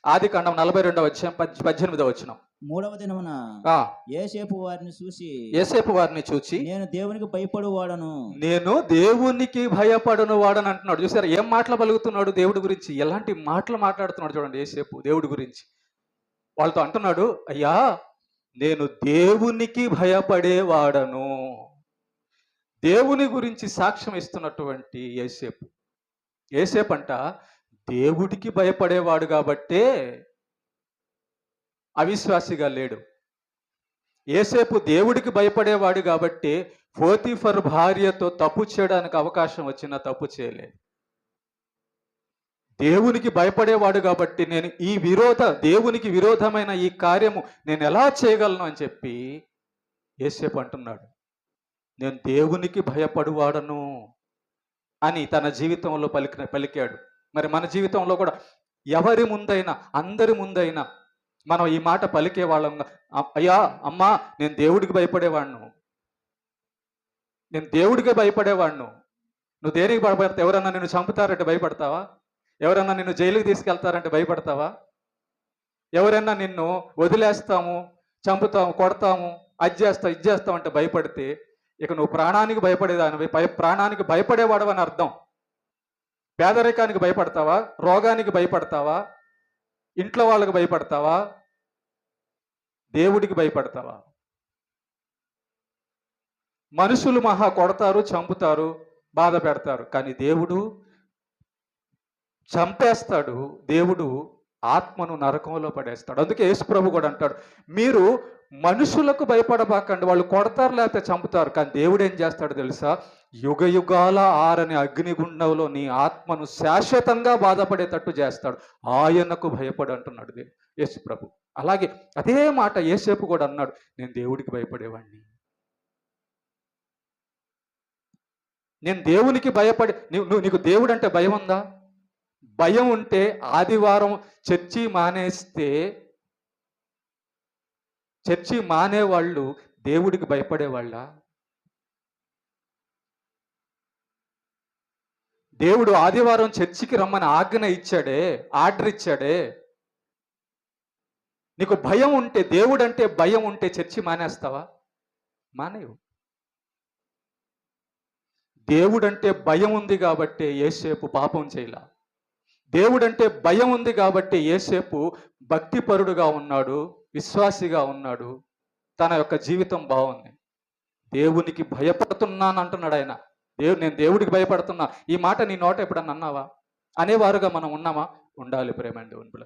ఆదికాండం 42వ అధ్యాయం 18వ వచనం. మూడవ దినమున ఆ యోసేపు వారిని చూసి, యోసేపు వారిని చూచి నేను దేవునికి భయపడువాడను. నేను దేవునికి భయపడను వాడని అంటున్నాడు. చూసారా ఏం మాటలు పలుకుతున్నాడు దేవుడి గురించి, ఎలాంటి మాటలు మాట్లాడుతున్నాడు చూడండి యోసేపు దేవుడి గురించి. వాళ్ళతో అంటున్నాడు, అయ్యా నేను దేవునికి భయపడేవాడను. దేవుని గురించి సాక్ష్యం ఇస్తున్నటువంటి యోసేపు. యోసేపు అంట దేవుడికి భయపడేవాడు కాబట్టే అవిశ్వాసిగా లేడు. యోసేపు దేవుడికి భయపడేవాడు కాబట్టి పోతీఫర్ భార్యతో తప్పు చేయడానికి అవకాశం వచ్చినా తప్పు చేయలేదు. దేవునికి భయపడేవాడు కాబట్టి నేను దేవునికి విరోధమైన ఈ కార్యము నేను ఎలా చేయగలను అని చెప్పి యోసేపు అంటున్నాడు, నేను దేవునికి భయపడువాడను అని తన జీవితంలో పలికాడు. మరి మన జీవితంలో కూడా ఎవరి ముందైనా అందరి ముందైనా మనం ఈ మాట పలికే వాళ్ళం, అయ్యా అమ్మా నేను దేవుడికి భయపడేవాడును, నేను దేవుడికే భయపడేవాడును. నువ్వు దేనికి భయపడతావు? ఎవరన్నా నిన్ను చంపుతారంటే భయపడతావా? ఎవరన్నా నిన్ను జైలుకి తీసుకెళ్తారంటే భయపడతావా? ఎవరైనా నిన్ను వదిలేస్తాము, చంపుతాము, కొడతాము, అది చేస్తావు ఇది చేస్తావు అంటే భయపడితే ఇక నువ్వు ప్రాణానికి భయపడేదానివి, ప్రాణానికి భయపడేవాడవని అర్థం. పేదరికానికి భయపడతావా? రోగానికి భయపడతావా? ఇంట్లో వాళ్ళకి భయపడతావా? దేవుడికి భయపడతావా? మనుషులు మహా కొడతారు, చంపుతారు, బాధ పెడతారు, కానీ దేవుడు చంపేస్తాడు. దేవుడు ఆత్మను నరకంలో పడేస్తాడు. అందుకే యేసు ప్రభు కూడా అంటాడు, మీరు మనుషులకు భయపడబాకండి, వాళ్ళు కొడతారు లేకపోతే చంపుతారు, కానీ దేవుడు ఏం చేస్తాడు తెలుసా? యుగ యుగాల ఆరని అగ్నిగుండంలో నీ ఆత్మను శాశ్వతంగా బాధపడేటట్టు చేస్తాడు. ఆయనకు భయపడు అంటున్నాడు యేసు ప్రభు. అలాగే అదే మాట యోసేపు కూడా అన్నాడు, నేను దేవుడికి భయపడేవాడిని. నేను దేవునికి భయపడి నీకు దేవుడు అంటే భయం ఉందా? భయం ఉంటే ఆదివారం చర్చి మానేవాళ్ళు దేవుడికి భయపడేవాళ్ళ? దేవుడు ఆదివారం చర్చికి రమ్మని ఆర్డర్ ఇచ్చాడే. నీకు భయం ఉంటే, దేవుడు అంటే భయం ఉంటే చర్చి మానేస్తావా? మానేవు. దేవుడంటే భయం ఉంది కాబట్టి యోసేపు పాపం చేయలా. దేవుడంటే భయం ఉంది కాబట్టి యోసేపు భక్తిపరుడుగా ఉన్నాడు, విశ్వాసిగా ఉన్నాడు, తన యొక్క జీవితం బాగుంది. దేవునికి భయపడుతున్నాను అంటున్నాడు ఆయన. నేను దేవుడికి భయపడుతున్నా. ఈ మాట నీ నోట ఎప్పుడన్నా అన్నావా? అనేవారుగా మనం ఉన్నామా? ఉండాలి ప్రేమ దేవుని పిల్ల.